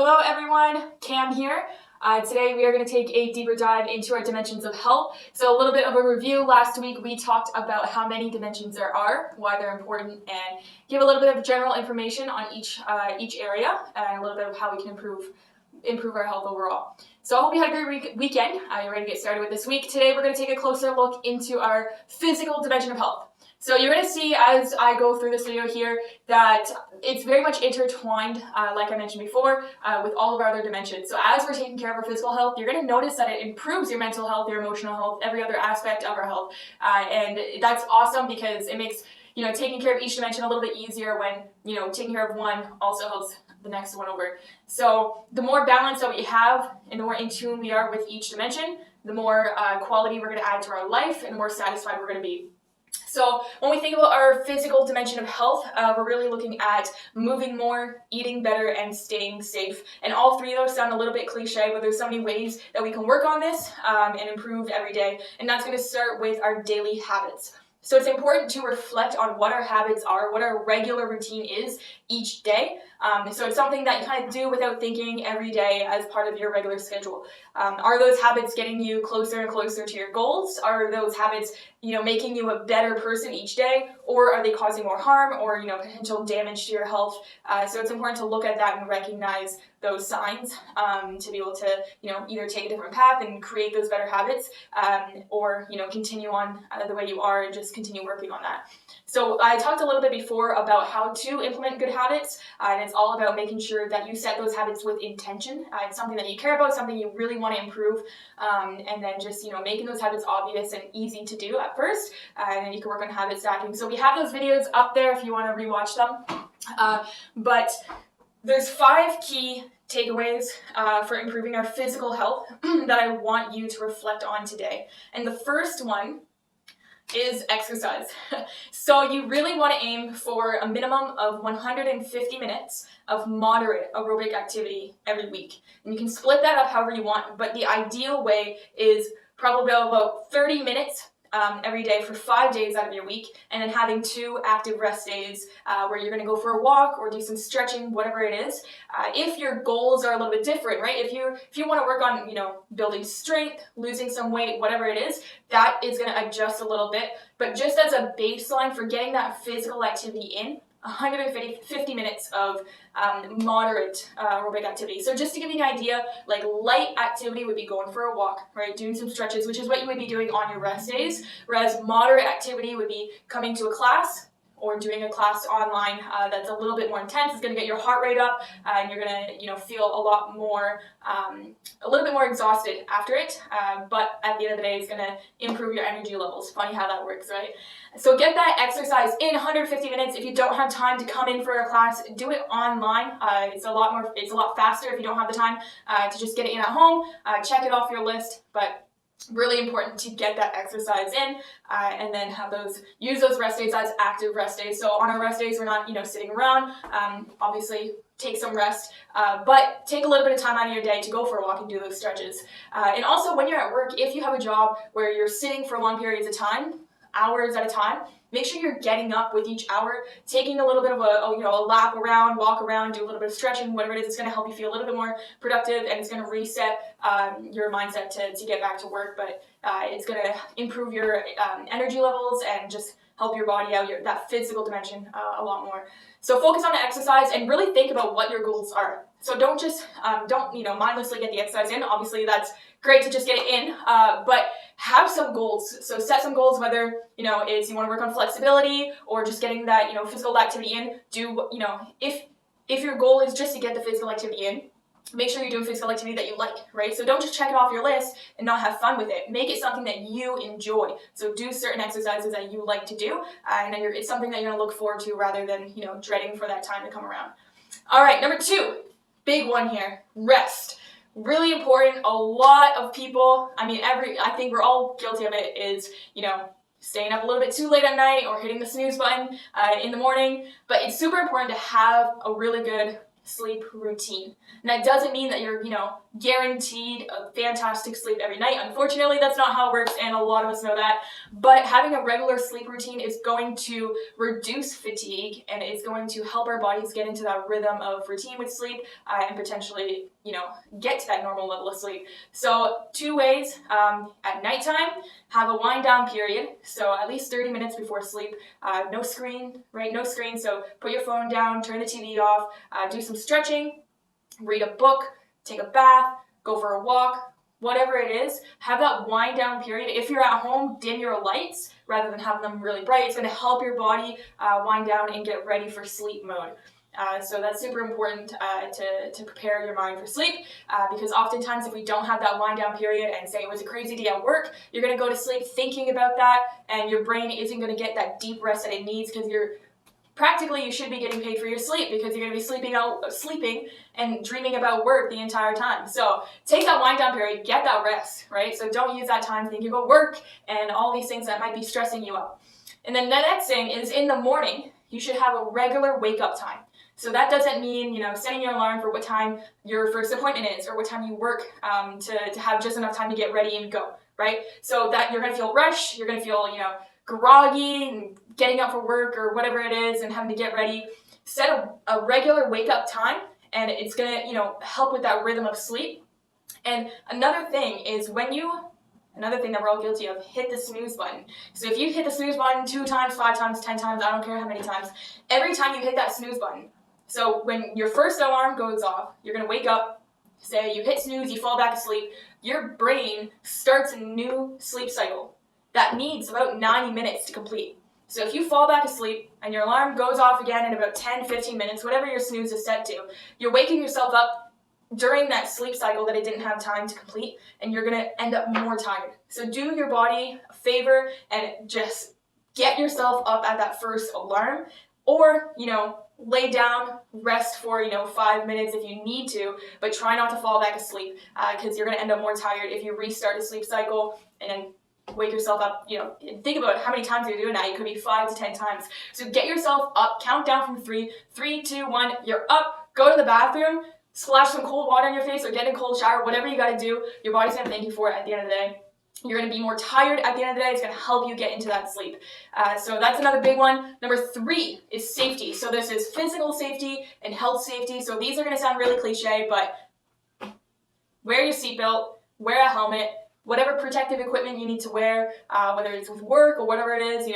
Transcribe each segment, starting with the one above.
Hello everyone, Cam here. Today we are going to take a deeper dive into our dimensions of health. So a little bit of a review. Last week we talked about how many dimensions there are, why they're important, and give a little bit of general information on each area, and a little bit of how we can improve our health overall. So I hope you had a great weekend. You're ready to get started with this week. Today we're going to take a closer look into our physical dimension of health. So you're going to see as I go through this video here that it's very much intertwined, like I mentioned before, with all of our other dimensions. So as we're taking care of our physical health, you're going to notice that it improves your mental health, your emotional health, every other aspect of our health. And that's awesome because it makes taking care of each dimension a little bit easier when taking care of one also helps the next one over. So the more balance that we have and the more in tune we are with each dimension, the more quality we're going to add to our life and the more satisfied we're going to be. So when we think about our physical dimension of health, we're really looking at moving more, eating better, and staying safe. And all three of those sound a little bit cliche, but there's so many ways that we can work on this and improve every day. And that's going to start with our daily habits. So it's important to reflect on what our habits are, what our regular routine is each day. So it's something that you kind of do without thinking every day as part of your regular schedule. Are those habits getting you closer and closer to your goals? Are those habits, making you a better person each day? Or are they causing more harm or, potential damage to your health? So it's important to look at that and recognize those signs to be able to, either take a different path and create those better habits or, continue on the way you are and just continue working on that. So I talked a little bit before about how to implement good habits, and it's all about making sure that you set those habits with intention. It's something that you care about, something you really want to improve, and then just, making those habits obvious and easy to do at first, and then you can work on habit stacking. So we have those videos up there if you want to rewatch them, but there's 5 key takeaways for improving our physical health that I want you to reflect on today. And the first one is exercise. So you really want to aim for a minimum of 150 minutes of moderate aerobic activity every week. And you can split that up however you want, but the ideal way is probably about 30 minutes every day for 5 days out of your week, and then having 2 active rest days where you're going to go for a walk or do some stretching, whatever it is. If your goals are a little bit different, right? If you want to work on, building strength, losing some weight, whatever it is, that is going to adjust a little bit. But just as a baseline for getting that physical activity in, 150 minutes of moderate aerobic activity. So just to give you an idea, like light activity would be going for a walk, right? Doing some stretches, which is what you would be doing on your rest days. Whereas moderate activity would be coming to a class or doing a class online that's a little bit more intense. It's going to get your heart rate up, and you're going to, feel a lot more, a little bit more exhausted after it. But at the end of the day, it's going to improve your energy levels. Funny how that works, right? So get that exercise in 150 minutes. If you don't have time to come in for a class, do it online. It's a lot faster if you don't have the time to just get it in at home. Check it off your list, but really important to get that exercise in and then use those rest days as active rest days. So on our rest days, we're not, sitting around. Obviously, take some rest, but take a little bit of time out of your day to go for a walk and do those stretches. And also when you're at work, if you have a job where you're sitting for long periods of time, hours at a time, make sure you're getting up with each hour, taking a little bit of a lap around, walk around, do a little bit of stretching, whatever it is. It's going to help you feel a little bit more productive, and it's going to reset your mindset to get back to work. But it's going to improve your energy levels and just help your body out, that physical dimension a lot more. So focus on the exercise and really think about what your goals are. So don't just mindlessly get the exercise in. Obviously, that's great to just get it in, but have some goals. So set some goals, whether it's you want to work on flexibility or just getting that physical activity in. If your goal is just to get the physical activity in, make sure you're doing physical activity that you like, right? So don't just check it off your list and not have fun with it. Make it something that you enjoy. So do certain exercises that you like to do, and then it's something that you're going to look forward to rather than dreading for that time to come around. All right, number 2, big one here: rest. Really important. A lot of people, I think we're all guilty of it, is staying up a little bit too late at night or hitting the snooze button in the morning. But it's super important to have a really good sleep routine. And that doesn't mean that you're, guaranteed a fantastic sleep every night. Unfortunately, that's not how it works, and a lot of us know that. But having a regular sleep routine is going to reduce fatigue, and it's going to help our bodies get into that rhythm of routine with sleep, and potentially, get to that normal level of sleep. So 2 ways, at nighttime, have a wind down period. So at least 30 minutes before sleep, no screen, right? No screen. So put your phone down, turn the TV off, do some stretching, read a book, take a bath, go for a walk, whatever it is. Have that wind down period. If you're at home, dim your lights rather than having them really bright. It's going to help your body wind down and get ready for sleep mode. So that's super important to prepare your mind for sleep, because oftentimes if we don't have that wind down period and say it was a crazy day at work, you're going to go to sleep thinking about that, and your brain isn't going to get that deep rest that it needs, because you should be getting paid for your sleep, because you're going to be sleeping and dreaming about work the entire time. So take that wind down period, get that rest, right? So don't use that time thinking about work and all these things that might be stressing you out. And then the next thing is, in the morning, you should have a regular wake up time. So that doesn't mean, setting your alarm for what time your first appointment is or what time you work, to have just enough time to get ready and go, right? So that you're going to feel rushed, you're going to feel, groggy and getting up for work or whatever it is and having to get ready. Set a regular wake up time, and it's going to, help with that rhythm of sleep. And another thing that we're all guilty of, hit the snooze button. So if you hit the snooze button 2 times, 5 times, 10 times, I don't care how many times, every time you hit that snooze button, so when your first alarm goes off, you're going to wake up, say you hit snooze, you fall back asleep, your brain starts a new sleep cycle that needs about 90 minutes to complete. So if you fall back asleep and your alarm goes off again in about 10-15 minutes, whatever your snooze is set to, you're waking yourself up during that sleep cycle that it didn't have time to complete, and you're going to end up more tired. So do your body a favor and just get yourself up at that first alarm, or, lay down, rest for, 5 minutes if you need to, but try not to fall back asleep, because you're going to end up more tired if you restart a sleep cycle and then wake yourself up. Think about how many times you're doing that. It could be 5 to 10 times. So get yourself up, count down from 3, 3, 2, 1, you're up, go to the bathroom, splash some cold water in your face or get in a cold shower, whatever you got to do. Your body's going to thank you for it at the end of the day. You're going to be more tired at the end of the day. It's going to help you get into that sleep. So that's another big one. Number 3 is safety. So this is physical safety and health safety. So these are going to sound really cliche, but wear your seatbelt, wear a helmet, whatever protective equipment you need to wear, whether it's with work or whatever it is,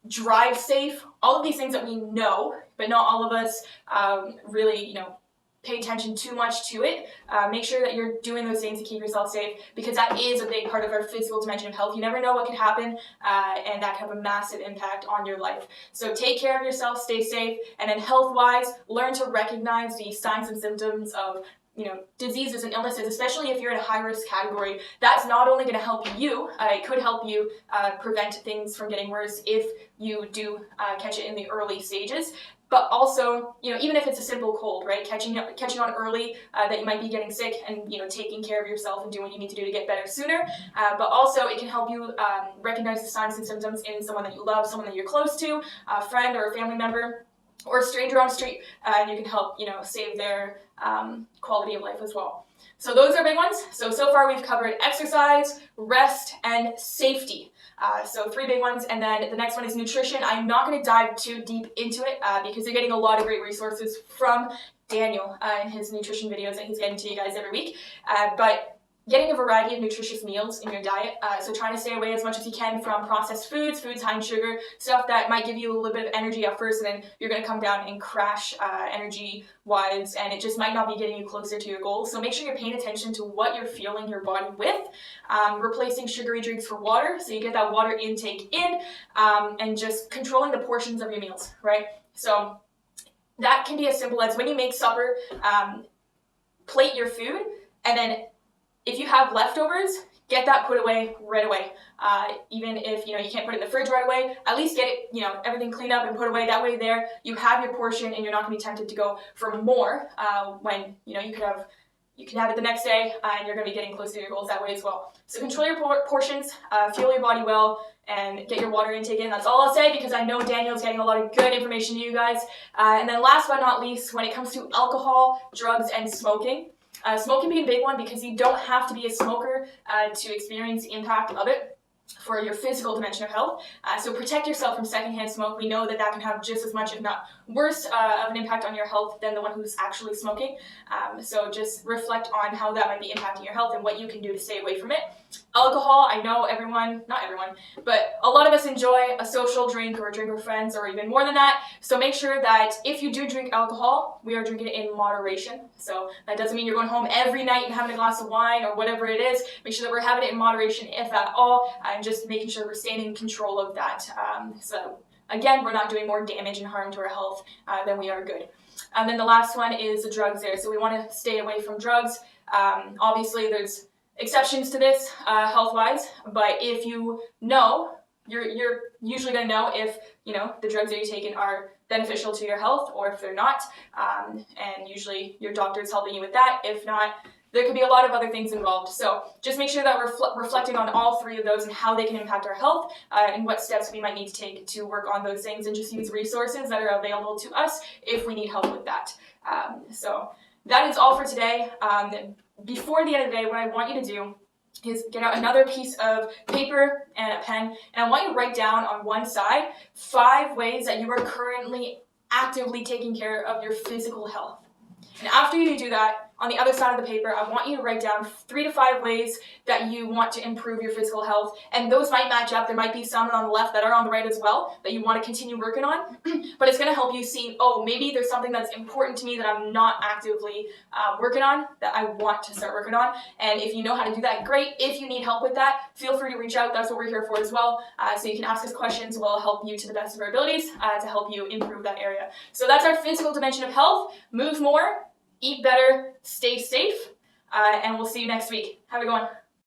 drive safe. All of these things that we know, but not all of us really, pay attention too much to it. Make sure that you're doing those things to keep yourself safe, because that is a big part of our physical dimension of health. You never know what could happen, and that can have a massive impact on your life. So take care of yourself, stay safe, and then health-wise, learn to recognize the signs and symptoms of diseases and illnesses, especially if you're in a high-risk category. That's not only going to help you, it could help you prevent things from getting worse if you do catch it in the early stages. But also, even if it's a simple cold, right? Catching on early that you might be getting sick, and taking care of yourself and doing what you need to do to get better sooner. But also, it can help you recognize the signs and symptoms in someone that you love, someone that you're close to, a friend or a family member, or a stranger on the street, and you can help save their quality of life as well. So those are big ones. So far we've covered exercise, rest, and safety. So 3 big ones, and then the next one is nutrition. I'm not going to dive too deep into it because you're getting a lot of great resources from Daniel in his nutrition videos that he's getting to you guys every week. But getting a variety of nutritious meals in your diet, so trying to stay away as much as you can from processed foods high in sugar, stuff that might give you a little bit of energy at first, and then you're going to come down and crash energy-wise, and it just might not be getting you closer to your goals. So make sure you're paying attention to what you're fueling your body with, replacing sugary drinks for water, so you get that water intake in, and just controlling the portions of your meals, right? So that can be as simple as when you make supper, plate your food, and then if you have leftovers, get that put away right away. Even if you can't put it in the fridge right away, at least get it, everything cleaned up and put away. That way there you have your portion, and you're not going to be tempted to go for more when you could have you can have it the next day, and you're going to be getting closer to your goals that way as well. So control your portions, fuel your body well, and get your water intake in. That's all I'll say, because I know Daniel's getting a lot of good information to you guys. And then last but not least, when it comes to alcohol, drugs, and smoking, smoking being a big one, because you don't have to be a smoker to experience the impact of it for your physical dimension of health. So protect yourself from secondhand smoke. We know that that can have just as much, if not worse, of an impact on your health than the one who's actually smoking. So just reflect on how that might be impacting your health and what you can do to stay away from it. Alcohol, I know not everyone, but a lot of us enjoy a social drink or a drink with friends, or even more than that. So make sure that if you do drink alcohol, we are drinking it in moderation. So that doesn't mean you're going home every night and having a glass of wine or whatever it is. Make sure that we're having it in moderation, if at all, and just making sure we're staying in control of that. So again, we're not doing more damage and harm to our health than we are good. And then the last one is the drugs there. So we want to stay away from drugs. Obviously, there's exceptions to this health-wise, but if you know, you're usually going to know if the drugs that you're taking are beneficial to your health or if they're not, and usually your doctor is helping you with that. If not, there could be a lot of other things involved. So just make sure that we're reflecting on all three of those and how they can impact our health, and what steps we might need to take to work on those things, and just use resources that are available to us if we need help with that. So that is all for today. Before the end of the day, what I want you to do is get out another piece of paper and a pen, and I want you to write down on one side 5 ways that you are currently actively taking care of your physical health. And after you do that, on the other side of the paper, I want you to write down 3 to 5 ways that you want to improve your physical health. And those might match up. There might be some on the left that are on the right as well that you want to continue working on. But it's going to help you see, oh, maybe there's something that's important to me that I'm not actively working on, that I want to start working on. And if you know how to do that, great. If you need help with that, feel free to reach out. That's what we're here for as well. So you can ask us questions. We'll help you to the best of our abilities to help you improve that area. So that's our physical dimension of health. Move more, eat better, stay safe, and we'll see you next week. Have a good one.